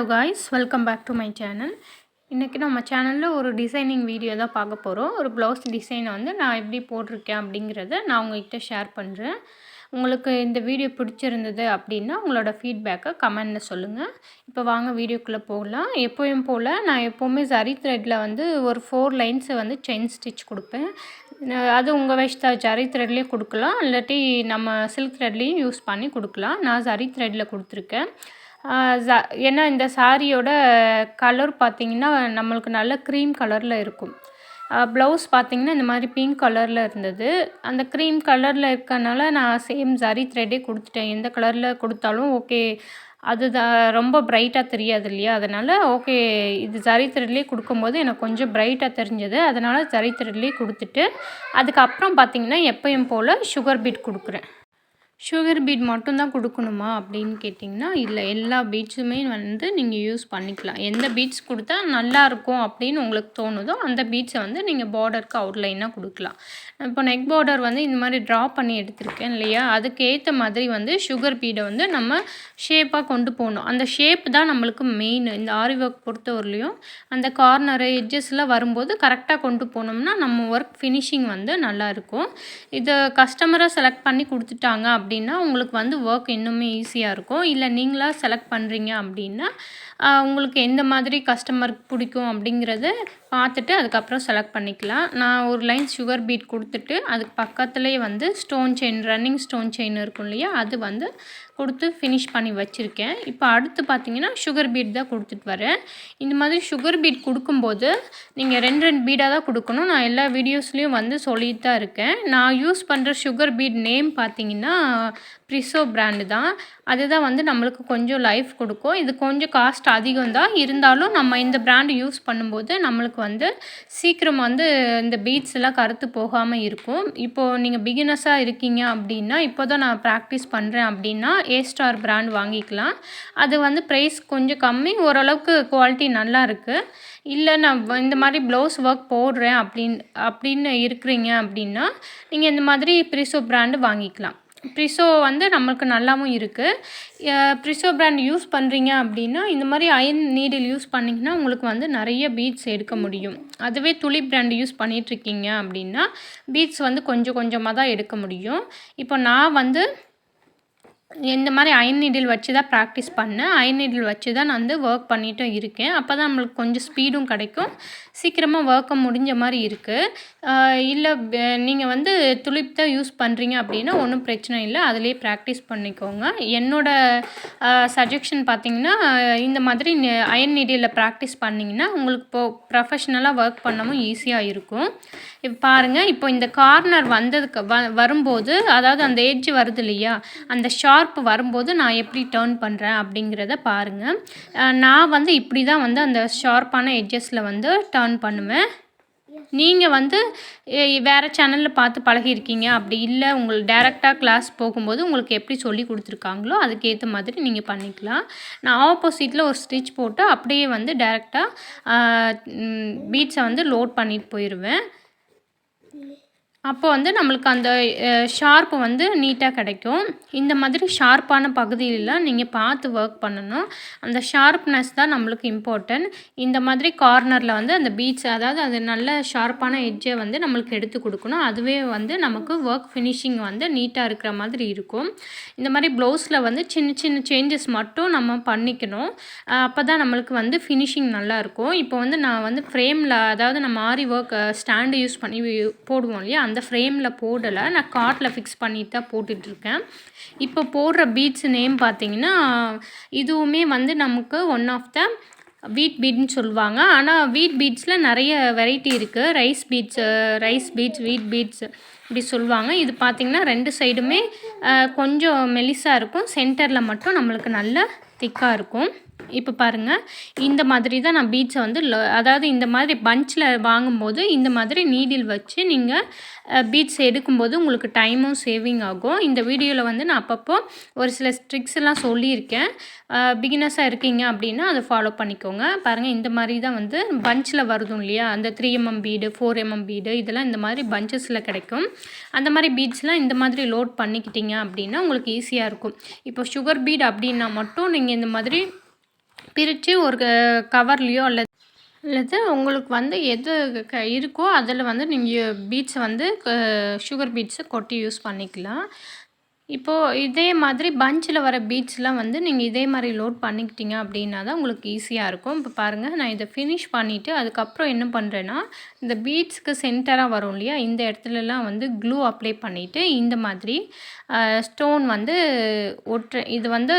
guys, welcome back to my channel. இன்னைக்கு நம்ம சேனல்ல ஒரு டிசைனிங் வீடியோ தான் பார்க்க போறோம். ஒரு ப்ளவுஸ் டிசைன் வந்து நான் எப்படி போட்டுருக்கேன் அப்படிங்கறத நான் உங்ககிட்ட ஷேர் பண்றேன். உங்களுக்கு இந்த வீடியோ பிடிச்சிருந்தது அப்படினா உங்களோட ஃபீட்பேக்கை கமெண்ட்ல சொல்லுங்க. இப்போ வாங்க வீடியோக்குள்ள போகலாம். எப்பவும் போல நான் எப்பவுமே ஜரி த்ரெட்ல வந்து ஒரு 4 லைன்ஸ் வந்து செயின் ஸ்டிட்ச் கொடுப்பேன். அது உங்க வெஸ்டா ஜரி த்ரெட்லயே கொடுக்கலாம். இல்லாட்டி நம்ம சில்க் த்ரெட்லயும் யூஸ் பண்ணி கொடுக்கலாம். நான் ஜரி த்ரெட்ல கொடுத்திருக்கேன். ஏன்னா இந்த சாரியோட கலர் பார்த்தீங்கன்னா நம்மளுக்கு நல்ல க்ரீம் கலரில் இருக்கும். ப்ளவுஸ் பார்த்தீங்கன்னா இந்த மாதிரி பிங்க் கலரில் இருந்தது. அந்த க்ரீம் கலரில் இருக்கனால நான் சேம் ஜரி த்ரெட்டே கொடுத்துட்டேன். எந்த கலரில் கொடுத்தாலும் ஓகே, அது ரொம்ப பிரைட்டாக தெரியாது இல்லையா, அதனால் ஓகே இது ஜரி த்ரெட்லேயே கொடுக்கும்போது எனக்கு கொஞ்சம் பிரைட்டாக தெரிஞ்சது. அதனால் ஜரி த்ரெட்லேயே கொடுத்துட்டு அதுக்கப்புறம் பார்த்தீங்கன்னா எப்பயும் போல் சுகர் பீட் கொடுக்குறேன். சுகர் பீட் மட்டும் தான் கொடுக்கணுமா அப்படின்னு கேட்டிங்கன்னா இல்லை, எல்லா பீட்ஸுமே வந்து நீங்கள் யூஸ் பண்ணிக்கலாம். எந்த பீட்ஸ் கொடுத்தா நல்லாயிருக்கும் அப்படின்னு உங்களுக்கு தோணுதோ அந்த பீட்ஸை வந்து நீங்கள் பார்டருக்கு அவுட்லைனாக கொடுக்கலாம். இப்போ நெக் பார்டர் வந்து இந்த மாதிரி ட்ரா பண்ணி எடுத்திருக்கேன் இல்லையா, அதுக்கு ஏற்ற மாதிரி வந்து சுகர் பீடை வந்து நம்ம ஷேப்பாக கொண்டு போகணும். அந்த ஷேப் தான் நம்மளுக்கு மெயின். இந்த ஆரி ஒர்க் பொறுத்தவரையிலையும் அந்த கார்னரு எட்ஜஸ்லாம் வரும்போது கரெக்டாக கொண்டு போனோம்னா நம்ம ஒர்க் ஃபினிஷிங் வந்து நல்லாயிருக்கும். இதை கஸ்டமரை செலக்ட் பண்ணி கொடுத்துட்டாங்க அப்படின்னா உங்களுக்கு வந்து ஒர்க் இன்னுமே ஈஸியாக இருக்கும். இல்லை நீங்களா செலக்ட் பண்ணுறீங்க அப்படின்னா உங்களுக்கு எந்த மாதிரி கஸ்டமருக்கு பிடிக்கும் அப்படிங்கிறத பார்த்துட்டு அதுக்கப்புறம் செலக்ட் பண்ணிக்கலாம். நான் ஒரு லைன் சுகர் பீட் கொடுத்துட்டு அதுக்கு பக்கத்துலேயே வந்து stone chain, running stone chain இருக்கும் இல்லையா, அது வந்து கொடுத்து ஃபினிஷ் பண்ணி வச்சுருக்கேன். இப்போ அடுத்து பார்த்தீங்கன்னா சுகர் பீட் தான் கொடுத்துட்டு வரேன். இந்த மாதிரி சுகர் பீட் கொடுக்கும்போது நீங்கள் 2 பீடாக தான் கொடுக்கணும். நான் எல்லா வீடியோஸ்லேயும் வந்து சொல்லிட்டு தான் இருக்கேன். நான் யூஸ் பண்ணுற சுகர் பீட் நேம் பார்த்தீங்கன்னா ப்ரிசோ பிராண்டு தான். அதுதான் வந்து நம்மளுக்கு கொஞ்சம் லைஃப் கொடுக்கும். இது கொஞ்சம் காஸ்ட் அதிகம் தான், இருந்தாலும் நம்ம இந்த பிராண்டு யூஸ் பண்ணும்போது நம்மளுக்கு வந்து சீக்கிரம் வந்து இந்த பீட்ஸ் எல்லாம் கருத்து போகாமல் இருக்கும். இப்போது நீங்கள் பிகினர்ஸாக இருக்கீங்க அப்படின்னா, இப்போ தான் நான் ப்ராக்டிஸ் பண்ணுறேன் அப்படின்னா A-ஸ்டார் பிராண்ட் வாங்கிக்கலாம். அது வந்து ப்ரைஸ் கொஞ்சம் கம்மி, ஓரளவுக்கு குவாலிட்டி நல்லா இருக்குது. இல்லை நான் இந்த மாதிரி ப்ளவுஸ் ஒர்க் போடுறேன் அப்படின்னு இருக்கிறீங்க அப்படின்னா நீங்கள் இந்த மாதிரி ப்ரிசோ பிராண்டு வாங்கிக்கலாம். ப்ரிசோ வந்து நம்மளுக்கு நல்லாவும் இருக்குது. ப்ரிசோ பிராண்ட் யூஸ் பண்ணுறீங்க அப்படின்னா இந்த மாதிரி அயன் நீடில் யூஸ் பண்ணிங்கன்னா உங்களுக்கு வந்து நிறைய பீட்ஸ் எடுக்க முடியும். அதுவே துளி பிராண்ட் யூஸ் பண்ணிகிட்ருக்கீங்க அப்படின்னா பீட்ஸ் வந்து கொஞ்சம் கொஞ்சமாக தான் எடுக்க முடியும். இப்போ நான் வந்து இந்த மாதிரி அயன் நீடில் வச்சு தான் ப்ராக்டிஸ் பண்ணேன். அயன் நீடில் வச்சு தான் நான் வந்து ஒர்க் பண்ணிட்டும் இருக்கேன். அப்போ தான் நம்மளுக்கு கொஞ்சம் ஸ்பீடும் கிடைக்கும், சீக்கிரமாக ஒர்க்கை முடிஞ்ச மாதிரி இருக்குது. இல்லை நீங்கள் வந்து துளிப் தான் யூஸ் பண்ணுறீங்க அப்படின்னா ஒன்றும் பிரச்சனை இல்லை, அதிலே ப்ராக்டிஸ் பண்ணிக்கோங்க. என்னோடய சஜஷன் பார்த்திங்கன்னா இந்த மாதிரி அயன் நீடிலில் ப்ராக்டிஸ் பண்ணிங்கன்னா உங்களுக்கு இப்போது ப்ரொஃபஷ்னலாக ஒர்க் பண்ணவும் ஈஸியாக இருக்கும். இப்போ பாருங்கள், இப்போ இந்த கார்னர் வந்ததுக்கு வரும்போது, அதாவது அந்த எட்ஜ் வருது இல்லையா, அந்த ஷார்ப் வரும்போது நான் எப்படி டர்ன் பண்ணுறேன் அப்படிங்கிறத பாருங்கள். நான் வந்து இப்படி தான் வந்து அந்த ஷார்ப்பான எட்ஜஸில் வந்து டர்ன் பண்ணுவேன். நீங்கள் வந்து வேறு சேனலில் பார்த்து பழகியிருக்கீங்க, அப்படி இல்லை உங்களுக்கு டேரெக்டாக கிளாஸ் போகும்போது உங்களுக்கு எப்படி சொல்லி கொடுத்துருக்காங்களோ அதுக்கேற்ற மாதிரி நீங்கள் பண்ணிக்கலாம். நான் ஆப்போசிட்டில் ஒரு ஸ்டிச் போட்டு அப்படியே வந்து டேரெக்டாக பீட்ஸை வந்து லோட் பண்ணிட்டு போயிடுவேன். அப்போ வந்து நம்மளுக்கு அந்த ஷார்ப்பு வந்து நீட்டாக கிடைக்கும். இந்த மாதிரி ஷார்ப்பான பகுதியிலலாம் நீங்கள் பார்த்து ஒர்க் பண்ணணும். அந்த ஷார்ப்னஸ் தான் நம்மளுக்கு இம்பார்ட்டன்ட். இந்த மாதிரி கார்னரில் வந்து அந்த பீட்ஸ், அதாவது அது நல்ல ஷார்ப்பான எட்ஜை வந்து நம்மளுக்கு எடுத்து கொடுக்கணும். அதுவே வந்து நமக்கு ஒர்க் ஃபினிஷிங் வந்து நீட்டாக இருக்கிற மாதிரி இருக்கும். இந்த மாதிரி ப்ளவுஸில் வந்து சின்ன சின்ன சேஞ்சஸ் மட்டும் நம்ம பண்ணிக்கணும். அப்போ தான் நம்மளுக்கு வந்து ஃபினிஷிங் நல்லாயிருக்கும். இப்போ வந்து நான் வந்து ஃப்ரேமில், அதாவது நம்ம ஆரி ஒர்க் ஸ்டாண்டு யூஸ் பண்ணி போடுவோம் இல்லையா, அந்த ஃப்ரேமில் போடலை, நான் கார்ட்டில் ஃபிக்ஸ் பண்ணிட்டு தான் போட்டுட்ருக்கேன். இப்போ போடுற பீட்ஸ் நேம் பார்த்தீங்கன்னா இதுவுமே வந்து நமக்கு ஒன் ஆஃப் த வீட் பீட்னு சொல்லுவாங்க. ஆனால் வீட் பீட்ஸில் நிறைய வெரைட்டி இருக்குது. ரைஸ் பீட்ஸ், வீட் பீட்ஸ் இப்படி சொல்லுவாங்க. இது பார்த்திங்கன்னா 2 சைடுமே கொஞ்சம் மெலிசாக இருக்கும், சென்டரில் மட்டும் நம்மளுக்கு நல்ல திக்காக இருக்கும். இப்போ பாருங்கள், இந்த மாதிரி தான் நான் பீட்ஸை வந்து அதாவது இந்த மாதிரி பஞ்சில் வாங்கும்போது இந்த மாதிரி நீடில் வச்சு நீங்கள் பீட்ஸ் எடுக்கும்போது உங்களுக்கு டைமும் சேவிங் ஆகும். இந்த வீடியோவில் வந்து நான் அப்பப்போ ஒரு சில ட்ரிக்ஸ் எல்லாம் சொல்லியிருக்கேன். பிகினர்ஸாக இருக்கீங்க அப்படின்னா அதை ஃபாலோ பண்ணிக்கோங்க. பாருங்கள், இந்த மாதிரி தான் வந்து பஞ்சில் வருதும் இல்லையா, அந்த 3mm பீடு, 4mm பீடு, இதெல்லாம் இந்த மாதிரி பஞ்சஸில் கிடைக்கும். அந்த மாதிரி பீட்ஸ்லாம் இந்த மாதிரி லோட் பண்ணிக்கிட்டீங்க அப்படின்னா உங்களுக்கு ஈஸியாக இருக்கும். இப்போ சுகர் பீட் அப்படின்னா மட்டும் நீங்கள் இந்த மாதிரி பிரித்து ஒரு கவர்லேயோ அல்லது உங்களுக்கு வந்து எது இருக்கோ அதில் வந்து நீங்கள் பீட்ஸை வந்து சுகர் பீட்ஸை கொட்டி யூஸ் பண்ணிக்கலாம். இப்போது இதே மாதிரி பஞ்சில் வர பீட்ஸ்லாம் வந்து நீங்கள் இதே மாதிரி லோட் பண்ணிக்கிட்டீங்க அப்படின்னா தான் உங்களுக்கு ஈஸியாக இருக்கும். இப்போ பாருங்கள், நான் இதை ஃபினிஷ் பண்ணிவிட்டு அதுக்கப்புறம் என்ன பண்ணுறேன்னா, இந்த பீட்ஸ்க்கு சென்டராக வரும் இல்லையா, இந்த இடத்துலலாம் வந்து க்ளூ அப்ளை பண்ணிவிட்டு இந்த மாதிரி ஸ்டோன் வந்து இது வந்து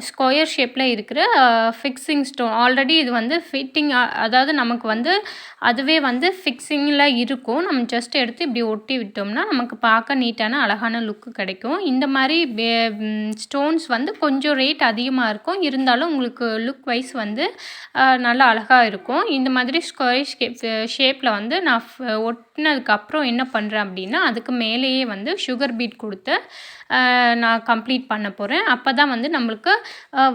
ஸ்கொயர் ஷேப்பில் இருக்கிற ஃபிக்ஸிங் ஸ்டோன். ஆல்ரெடி இது வந்து ஃபிட்டிங், அதாவது நமக்கு வந்து அதுவே வந்து ஃபிக்ஸிங்கில் இருக்கும். நம்ம ஜஸ்ட் எடுத்து இப்படி ஒட்டி விட்டோம்னா நமக்கு பார்க்க நீட்டான அழகான லுக்கு கிடைக்கும். இந்த மாதிரி ஸ்டோன்ஸ் வந்து கொஞ்சம் ரேட் அதிகமாக இருக்கும், இருந்தாலும் உங்களுக்கு லுக் வைஸ் வந்து நல்லா அழகாக இருக்கும். இந்த மாதிரி ஸ்கொயர் ஷேப்பில் வந்து நான் ஒட்டினதுக்கப்புறம் என்ன பண்ணுறேன் அப்படின்னா, அதுக்கு மேலேயே வந்து சுகர் பீட் கொடுத்து நான் கம்ப்ளீட் பண்ண போகிறேன். அப்போ தான் வந்து நம்மளுக்கு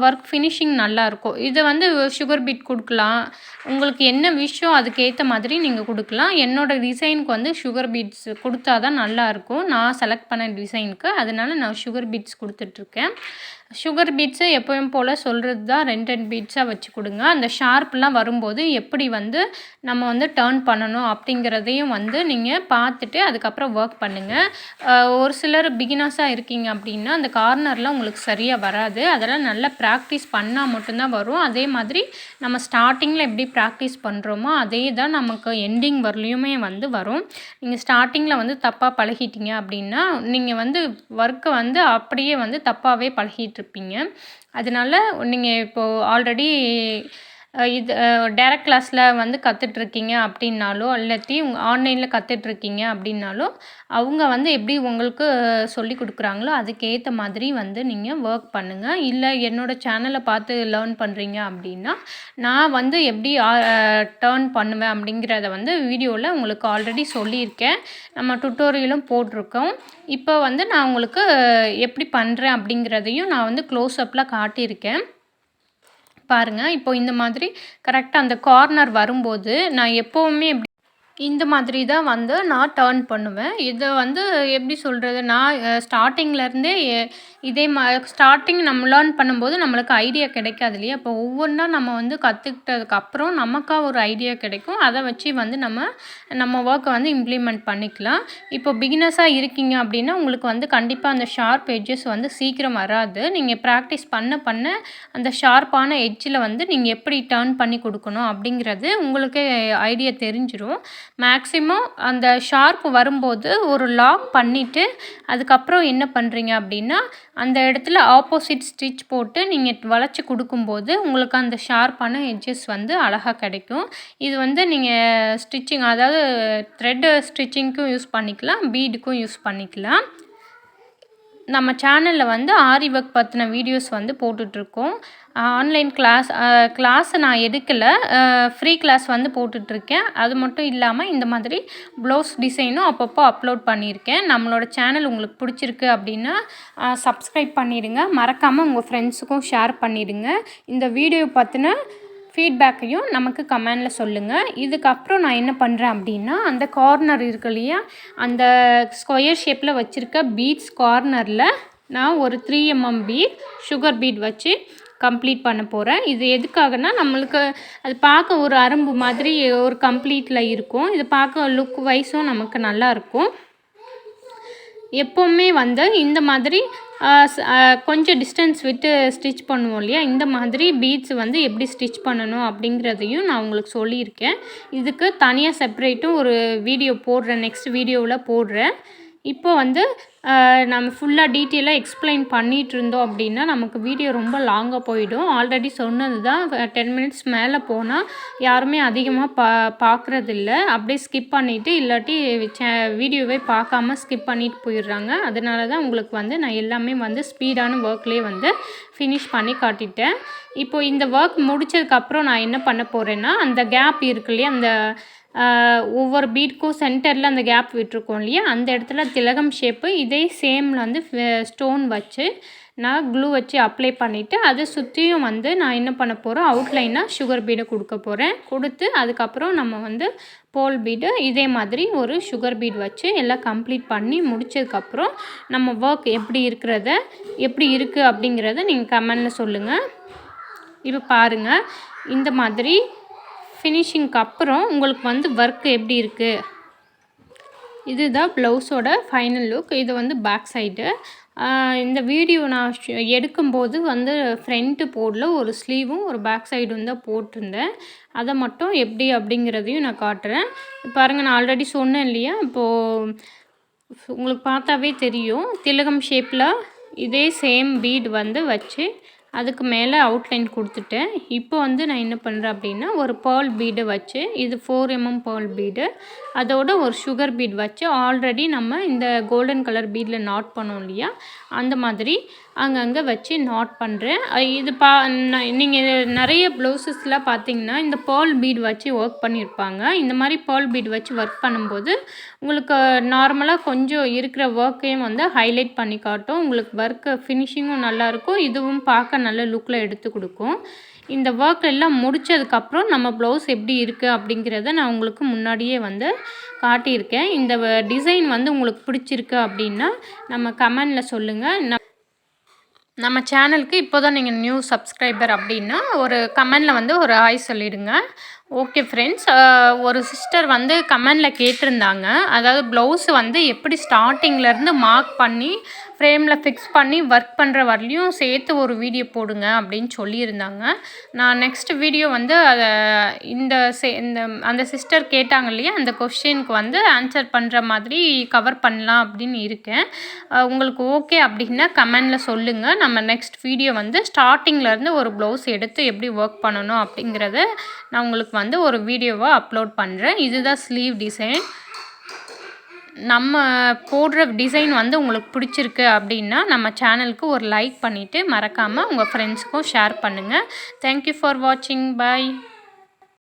ஒர்க் ஃபினிஷிங் நல்லாயிருக்கும். இதை வந்து சுகர் பீட் கொடுக்கலாம், உங்களுக்கு என்ன விஷயம் அதுக்கேற்ற மாதிரி நீங்கள் கொடுக்கலாம். என்னோடய டிசைனுக்கு வந்து சுகர் பீட்ஸ் கொடுத்தா தான் நல்லாயிருக்கும், நான் செலக்ட் பண்ண டிசைனுக்கு. அதனால் நான் சுகர் பீட்ஸ் கொடுத்துட்ருக்கேன். சுகர் பீட்ஸு எப்பவும் போல் சொல்கிறது தான் 2 பீட்ஸாக வச்சு கொடுங்க. அந்த ஷார்ப்லாம் வரும்போது எப்படி வந்து நம்ம வந்து டர்ன் பண்ணணும் அப்படிங்கிறதையும் வந்து நீங்கள் பார்த்துட்டு அதுக்கப்புறம் ஒர்க் பண்ணுங்கள். ஒரு சிலர் பிகினர்ஸாக இருக்கீங்க அப்படின்னா அந்த கார்னர்லாம் உங்களுக்கு சரியாக வராது. அதெல்லாம் நல்லா ப்ராக்டிஸ் பண்ணால் மட்டும்தான் வரும். அதே மாதிரி நம்ம ஸ்டார்டிங்கில் எப்படி ப்ராக்டிஸ் பண்ணுறோமோ அதே தான் நமக்கு எண்டிங் வரலையுமே வந்து வரும். நீங்கள் ஸ்டார்டிங்கில் வந்து தப்பாக பழகிட்டீங்க அப்படின்னா நீங்கள் வந்து ஒர்க்கை வந்து அப்படியே வந்து தப்பாகவே பழகிட்டுருப்பீங்க. அதனால் நீங்கள் இப்போது ஆல்ரெடி இது டைரக்ட் கிளாஸில் வந்து கற்றுட்ருக்கீங்க அப்படின்னாலோ, இல்லாட்டி ஆன்லைனில் கற்றுட்ருக்கீங்க அப்படின்னாலோ, அவங்க வந்து எப்படி உங்களுக்கு சொல்லி கொடுக்குறாங்களோ அதுக்கேற்ற மாதிரி வந்து நீங்கள் ஒர்க் பண்ணுங்கள். இல்லை என்னோடய சேனலை பார்த்து லேர்ன் பண்ணுறீங்க அப்படின்னா, நான் வந்து எப்படி டர்ன் பண்ணுவேன் அப்படிங்கிறத வந்து வீடியோவில் உங்களுக்கு ஆல்ரெடி சொல்லியிருக்கேன். நம்ம டுட்டோரியலும் போட்டிருக்கோம். இப்போ வந்து நான் உங்களுக்கு எப்படி பண்ணுறேன் அப்படிங்கிறதையும் நான் வந்து க்ளோஸ்அப்பில் காட்டியிருக்கேன். பாருங்கள், இப்போ இந்த மாதிரி கரெக்டாக அந்த கார்னர் வரும்போது நான் எப்போவுமே இந்த மாதிரி தான் வந்து நான் டர்ன் பண்ணுவேன். இதை வந்து எப்படி சொல்கிறது, நான் ஸ்டார்டிங்லேருந்தே இதே ஸ்டார்டிங் நம்ம லேர்ன் பண்ணும்போது நம்மளுக்கு ஐடியா கிடைக்காது இல்லையா. அப்போ ஒவ்வொன்றா நம்ம வந்து கற்றுக்கிட்டதுக்கப்புறம் நமக்காக ஒரு ஐடியா கிடைக்கும். அதை வச்சு வந்து நம்ம ஒர்க்கை வந்து இம்ப்ளிமெண்ட் பண்ணிக்கலாம். இப்போ பிகினர்ஸாக இருக்கீங்க அப்படின்னா உங்களுக்கு வந்து கண்டிப்பாக அந்த ஷார்ப் எட்ஜஸ் வந்து சீக்கிரம் வராது. நீங்கள் ப்ராக்டிஸ் பண்ண அந்த ஷார்ப்பான எட்ஜில் வந்து நீங்கள் எப்படி டர்ன் பண்ணி கொடுக்கணும் அப்படிங்கிறது உங்களுக்கே ஐடியா தெரிஞ்சிடும். மேக்ஸிமம் அந்த ஷார்ப் வரும்போது ஒரு லாக் பண்ணிவிட்டு அதுக்கப்புறம் என்ன பண்ணுறீங்க அப்படின்னா, அந்த இடத்துல ஆப்போசிட் ஸ்டிச் போட்டு நீங்கள் வளைச்சி கொடுக்கும்போது உங்களுக்கு அந்த ஷார்ப்பான எட்ஜஸ் வந்து அழகாக கிடைக்கும். இது வந்து நீங்கள் ஸ்டிச்சிங், அதாவது த்ரெட் ஸ்டிச்சிங்க்கும் யூஸ் பண்ணிக்கலாம், பீடுக்கும் யூஸ் பண்ணிக்கலாம். நம்ம சேனலில் வந்து ஆரி ஒர்க் பற்றின வீடியோஸ் வந்து போட்டுட்ருக்கோம். ஆன்லைன் கிளாஸ் நான் எடுக்கலை, ஃப்ரீ கிளாஸ் வந்து போட்டுட்ருக்கேன். அது மட்டும் இல்லாமல் இந்த மாதிரி ப்ளவுஸ் டிசைனும் அப்பப்போ அப்லோட் பண்ணியிருக்கேன். நம்மளோட சேனல் உங்களுக்கு பிடிச்சிருக்கு அப்படின்னா சப்ஸ்கிரைப் பண்ணிடுங்க. மறக்காமல் உங்கள் ஃப்ரெண்ட்ஸுக்கும் ஷேர் பண்ணிடுங்க. இந்த வீடியோ பற்றின ஃபீட்பேக்கையும் நமக்கு கமெண்டில் சொல்லுங்கள். இதுக்கப்புறம் நான் என்ன பண்ணுறேன் அப்படின்னா, அந்த கார்னர் இருக்கு இல்லையா, அந்த ஸ்கொயர் ஷேப்பில் வச்சுருக்க பீட்ஸ் கார்னரில் நான் ஒரு 3 mm பீட் சுகர் பீட் வச்சு கம்ப்ளீட் பண்ண போகிறேன். இது எதுக்காகனா, நம்மளுக்கு அது பார்க்க ஒரு அரும்பு மாதிரி ஒரு கம்ப்ளீட்டில் இருக்கும். இது பார்க்க லுக் வைஸும் நமக்கு நல்லாயிருக்கும். எப்போவுமே வந்து இந்த மாதிரி கொஞ்சம் டிஸ்டன்ஸ் விட்டு ஸ்டிச் பண்ணுவோம் இல்லையா, இந்த மாதிரி பீட்ஸ் வந்து எப்படி ஸ்டிச் பண்ணணும் அப்படிங்கிறதையும் நான் உங்களுக்கு சொல்லியிருக்கேன். இதுக்கு தனியாக செப்பரேட்டும் ஒரு வீடியோ போடுறேன், நெக்ஸ்ட் வீடியோவில் போடுறேன். இப்போ வந்து நம்ம ஃபுல்லாக டீட்டெயிலாக எக்ஸ்பிளைன் பண்ணிகிட்டு இருந்தோம் அப்படின்னா நமக்கு வீடியோ ரொம்ப லாங்காக போயிடும். ஆல்ரெடி சொன்னது தான், 10 மினிட்ஸ் மேலே போனால் யாருமே அதிகமாக பார்க்குறதில்ல. அப்படியே ஸ்கிப் பண்ணிவிட்டு இல்லாட்டி வீடியோவே பார்க்காம ஸ்கிப் பண்ணிட்டு போயிடுறாங்க. அதனால தான் உங்களுக்கு வந்து நான் எல்லாமே வந்து ஸ்பீடான ஒர்க்லேயே வந்து ஃபினிஷ் பண்ணி காட்டிட்டேன். இப்போது இந்த ஒர்க் முடித்ததுக்கப்புறம் நான் என்ன பண்ண போகிறேன்னா, அந்த கேப் இருக்கு இல்லையா, அந்த ஒவ்வொரு பீட்க்கும் சென்டரில் அந்த கேப் விட்டுருக்கோம் இல்லையா, அந்த இடத்துல திலகம் ஷேப்பு இதே சேமில் வந்து ஸ்டோன் வச்சு நான் க்ளூ வச்சு அப்ளை பண்ணிவிட்டு அதை சுற்றியும் வந்து நான் என்ன பண்ண போகிறேன், அவுட்லைனாக சுகர் பீடை கொடுக்க போகிறேன். கொடுத்து அதுக்கப்புறம் நம்ம வந்து போல் பீடு இதே மாதிரி ஒரு சுகர் பீட் வச்சு எல்லாம் கம்ப்ளீட் பண்ணி முடித்ததுக்கப்புறம் நம்ம ஒர்க் எப்படி இருக்குது அப்படிங்கிறத நீங்கள் கமெண்டில் சொல்லுங்கள். இப்போ பாருங்கள், இந்த மாதிரி ஃபினிஷிங்க்கு அப்புறம் உங்களுக்கு வந்து ஒர்க் எப்படி இருக்குது. இதுதான் ப்ளவுஸோட ஃபைனல் லுக். இது வந்து பேக் சைடு. இந்த வீடியோ நான் எடுக்கும்போது வந்து ஃப்ரண்ட்டு போடல, ஒரு ஸ்லீவும் ஒரு பேக் சைடும் தான் போட்டிருந்தேன். அதை மட்டும் எப்படி அப்படிங்கிறதையும் நான் காட்டுறேன். பாருங்கள், நான் ஆல்ரெடி சொன்னேன் இல்லையா, இப்போது உங்களுக்கு பார்த்தாவே தெரியும். திலகம் ஷேப்பில் இதே சேம் பீட் வந்து வச்சு அதுக்கு மேலே அவுட்லைன் கொடுத்துட்டேன். இப்போ வந்து நான் என்ன பண்ணுறேன் அப்படின்னா, ஒரு பேர்ல் பீடை வச்சு, இது 4mm பேர்ல் பீடு, அதோட ஒரு சுகர் பீட் வச்சு ஆல்ரெடி நம்ம இந்த கோல்டன் கலர் பீடில் நாட் பண்ணோம் இல்லையா, அந்த மாதிரி அங்கங்கே வச்சு நாட் பண்ணுறேன். இது நீங்கள் நிறைய ப்ளவுசஸில் பார்த்தீங்கன்னா இந்த பேர்ல் பீட் வச்சு ஒர்க் பண்ணியிருப்பாங்க. இந்த மாதிரி பேர்ல் பீட் வச்சு ஒர்க் பண்ணும்போது உங்களுக்கு நார்மலாக கொஞ்சம் இருக்கிற ஒர்க்கையும் வந்து ஹைலைட் பண்ணி காட்டும். உங்களுக்கு ஒர்க்கு ஃபினிஷிங்கும் நல்லாயிருக்கும். இதுவும் பார்க்க நல்ல லுக்கில் எடுத்து கொடுக்கும். இந்த ஒர்க் எல்லாம் முடித்ததுக்கப்புறம் நம்ம ப்ளவுஸ் எப்படி இருக்குது அப்படிங்கிறத நான் உங்களுக்கு முன்னாடியே வந்து காட்டியிருக்கேன். இந்த டிசைன் வந்து உங்களுக்கு பிடிச்சிருக்கு அப்படின்னா நம்ம கமெண்டில் சொல்லுங்கள். நம்ம சேனலுக்கு இப்போ தான் நீங்கள் நியூ சப்ஸ்கிரைபர் அப்படின்னா ஒரு கமெண்டில் வந்து ஒரு ஹாய் சொல்லிவிடுங்க. ஓகே ஃப்ரெண்ட்ஸ், ஒரு சிஸ்டர் வந்து கமெண்டில் கேட்டிருந்தாங்க, அதாவது ப்ளவுஸு வந்து எப்படி ஸ்டார்டிங்லேருந்து மார்க் பண்ணி ஃப்ரேமில் ஃபிக்ஸ் பண்ணி ஒர்க் பண்ணுற வரலையும் சேர்த்து ஒரு வீடியோ போடுங்க அப்படின்னு சொல்லியிருந்தாங்க. நான் நெக்ஸ்ட் வீடியோ வந்து அதை இந்த அந்த சிஸ்டர் கேட்டாங்க இல்லையா, அந்த கொஸ்டினுக்கு வந்து ஆன்சர் பண்ணுற மாதிரி கவர் பண்ணலாம் அப்படின்னு இருக்கேன். உங்களுக்கு ஓகே அப்படின்னா கமெண்டில் சொல்லுங்கள். நம்ம நெக்ஸ்ட் வீடியோ வந்து ஸ்டார்டிங்லேருந்து ஒரு ப்ளவுஸ் எடுத்து எப்படி ஒர்க் பண்ணணும் அப்படிங்கிறத நான் உங்களுக்கு வந்து ஒரு வீடியோவாக அப்லோட் பண்ணுறேன். இதுதான் ஸ்லீவ் டிசைன். நம்ம போடுற டிசைன் வந்து உங்களுக்கு பிடிச்சிருக்கு அப்படின்னா நம்ம சேனலுக்கு ஒரு லைக் பண்ணிவிட்டு மறக்காமல் உங்கள் ஃப்ரெண்ட்ஸுக்கும் ஷேர் பண்ணுங்கள். தேங்க்யூ ஃபார் வாட்சிங். பாய்.